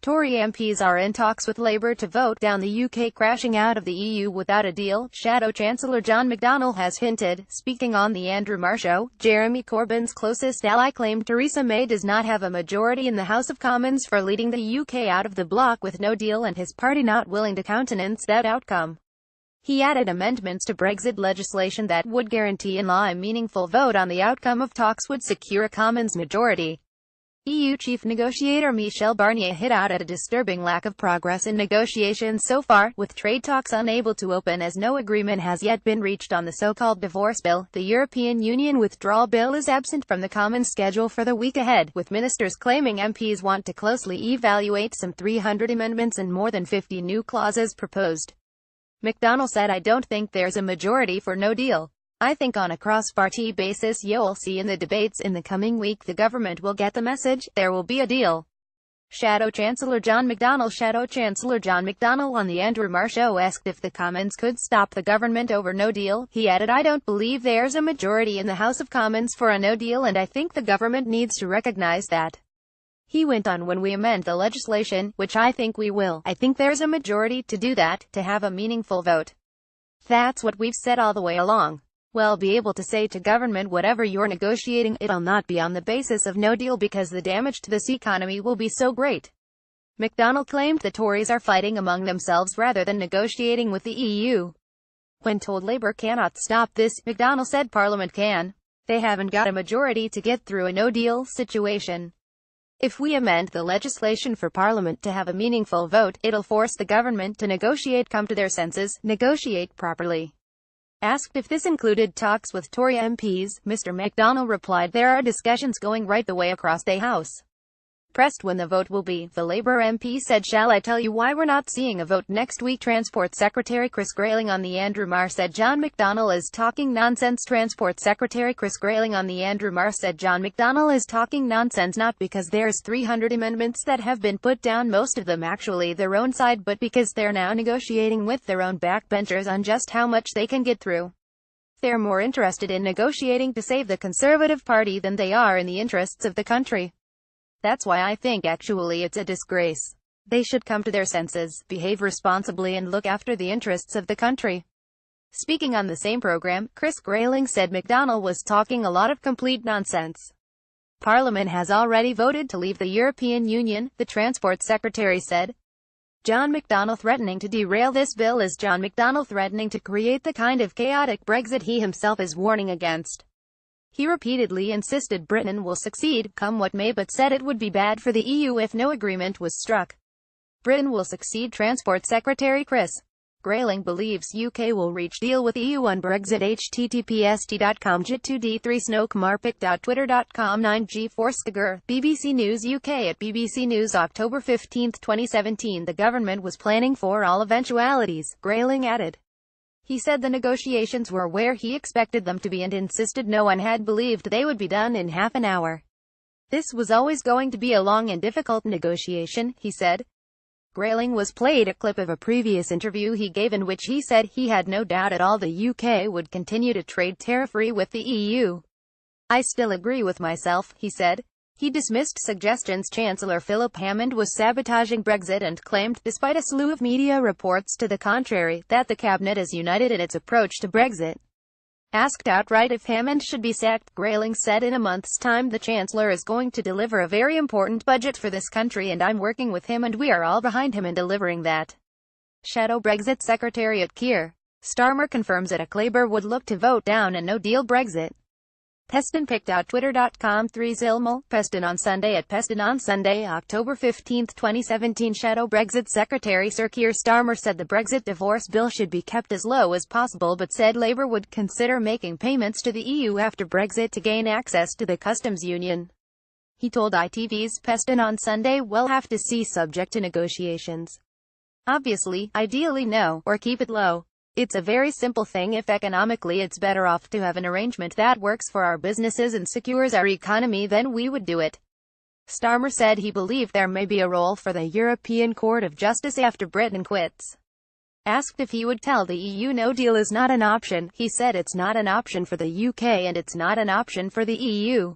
Tory MPs are in talks with Labour to vote down the UK crashing out of the EU without a deal, Shadow Chancellor John McDonnell has hinted. Speaking on the Andrew Marr Show, Jeremy Corbyn's closest ally claimed Theresa May does not have a majority in the House of Commons for leading the UK out of the bloc with no deal and his party not willing to countenance that outcome. He added amendments to Brexit legislation that would guarantee in law a meaningful vote on the outcome of talks would secure a Commons majority. EU chief negotiator Michel Barnier hit out at a disturbing lack of progress in negotiations so far, with trade talks unable to open as no agreement has yet been reached on the so-called divorce bill. The European Union withdrawal bill is absent from the Commons schedule for the week ahead, with ministers claiming MPs want to closely evaluate some 300 amendments and more than 50 new clauses proposed. McDonnell said, "I don't think there's a majority for no deal. I think on a cross-party basis you'll see in the debates in the coming week the government will get the message, there will be a deal." Shadow Chancellor John McDonnell on the Andrew Marr Show asked if the Commons could stop the government over no deal. He added, "I don't believe there's a majority in the House of Commons for a no deal and I think the government needs to recognize that." He went on, "When we amend the legislation, which I think we will, I think there's a majority to do that, to have a meaningful vote. That's what we've said all the way along. We'll be able to say to government, whatever you're negotiating, it'll not be on the basis of no deal because the damage to this economy will be so great." McDonnell claimed the Tories are fighting among themselves rather than negotiating with the EU. When told Labour cannot stop this, McDonnell said Parliament can. They haven't got a majority to get through a no-deal situation. If we amend the legislation for Parliament to have a meaningful vote, it'll force the government to negotiate, come to their senses, negotiate properly. Asked if this included talks with Tory MPs, Mr. McDonnell replied, "There are discussions going right the way across the House." Pressed when the vote will be, the Labour MP said, "Shall I tell you why we're not seeing a vote next week?" Transport Secretary Chris Grayling on the Andrew Marr said John McDonnell is talking nonsense. Transport Secretary Chris Grayling on the Andrew Marr said John McDonnell is talking nonsense, not because there's 300 amendments that have been put down, most of them actually their own side, but because they're now negotiating with their own backbenchers on just how much they can get through. They're more interested in negotiating to save the Conservative Party than they are in the interests of the country. That's why I think actually it's a disgrace. They should come to their senses, behave responsibly and look after the interests of the country." Speaking on the same program, Chris Grayling said McDonnell was talking a lot of complete nonsense. "Parliament has already voted to leave the European Union," the Transport Secretary said. John McDonnell threatening to derail this bill is John McDonnell threatening to create the kind of chaotic Brexit he himself is warning against. He repeatedly insisted Britain will succeed, come what may, but said it would be bad for the EU if no agreement was struck. Britain will succeed. Transport Secretary Chris Grayling believes UK will reach deal with EU on Brexit. https://t.com j2d3 snowkmarpic.twitter.com 9g Forskager, BBC News UK. At BBC News October 15, 2017, the government was planning for all eventualities, Grayling added. He said the negotiations were where he expected them to be and insisted no one had believed they would be done in half an hour. "This was always going to be a long and difficult negotiation," he said. Grayling was played a clip of a previous interview he gave in which he said he had no doubt at all the UK would continue to trade tariff-free with the EU. "I still agree with myself," he said. He dismissed suggestions Chancellor Philip Hammond was sabotaging Brexit and claimed, despite a slew of media reports to the contrary, that the cabinet is united in its approach to Brexit. Asked outright if Hammond should be sacked, Grayling said, "In a month's time the Chancellor is going to deliver a very important budget for this country and I'm working with him and we are all behind him in delivering that." Shadow Brexit Secretariat Keir Starmer confirms that Labour would look to vote down a no-deal Brexit. Peston picked out twitter.com 3 Zilmal, Peston on Sunday. At Peston on Sunday, October 15, 2017, Shadow Brexit Secretary Sir Keir Starmer said the Brexit divorce bill should be kept as low as possible but said Labour would consider making payments to the EU after Brexit to gain access to the customs union. He told ITV's Peston on Sunday, "We'll have to see, subject to negotiations. Obviously, ideally no, or keep it low. It's a very simple thing. If economically it's better off to have an arrangement that works for our businesses and secures our economy, then we would do it." Starmer said he believed there may be a role for the European Court of Justice after Britain quits. Asked if he would tell the EU no deal is not an option, he said it's not an option for the UK and it's not an option for the EU.